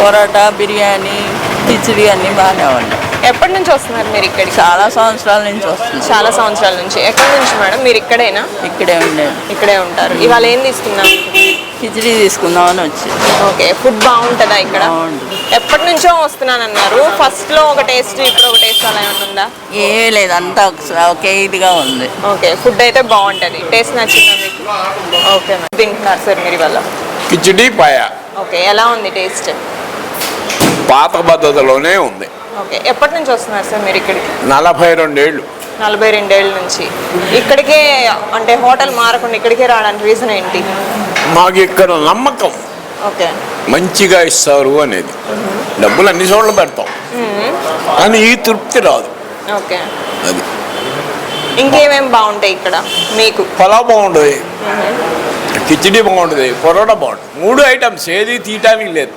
పొరాటా, బిర్యానీ, కిచిడి అన్నీ బాగానే ఉన్నాయి. ఎప్పటి నుంచి వస్తున్నారు మీరు ఇక్కడికి? చాలా సంవత్సరాల నుంచి వస్తుంది. చాలా సంవత్సరాల నుంచి. ఎక్కడి నుంచి మేడం? మీరు ఇక్కడేనా? ఇక్కడే ఉండేది. ఇక్కడే ఉంటారు. ఇవాళ ఏం తీసుకున్నాం? కిచిడి తీసుకుందామని వచ్చి. ఓకే, ఫుడ్ బాగుంటుందా ఇక్కడ? బాగుంటుంది. ఎప్పటి నుంచో వస్తున్నానన్నారు. ఫస్ట్ లో ఒక టేస్ట్, ఇప్పుడు ఒక టేస్ట్ అలా ఏమైనా ఉందా? ఏ లేదు, అంతా ఒకే ఇదిగా ఉంది. ఓకే, ఫుడ్ అయితే బాగుంటుంది. టేస్ట్ నచ్చిందా మీకు? Okay madam. తింటున్నారు సార్ మీరు ఇవాళ? కిచిడి పాయ ఓకే, ఎలా ఉంది టేస్ట్? పాత పద్ధతిలోనే ఉంది. ఓకే, ఎప్పటి నుంచి వస్తున్నారు సార్ మీరు ఇక్కడికి? 42 ఏళ్ళు. 42 ఏళ్ళ నుంచి ఇక్కడికే, అంటే హోటల్ మారకుండా ఇక్కడికే రావడానికి రీజన్ ఏంటి? మాకు ఇక్కడ నమ్మకం, ఓకే, మంచిగా ఇస్తారు అనేది. డబ్బులు అన్ని చోట్ల పెడతాం కానీ ఈ తృప్తి రాదు. ఓకే, అది ఇంకేమేమి బాగుంటాయి ఇక్కడ మీకు? పలావ్ బాగుంటుంది, కిచిడి బాగుంటుంది, పొరోటా బాగుంటుంది. 3 ఐటమ్స్ ఏది తీయటానికి లేదు.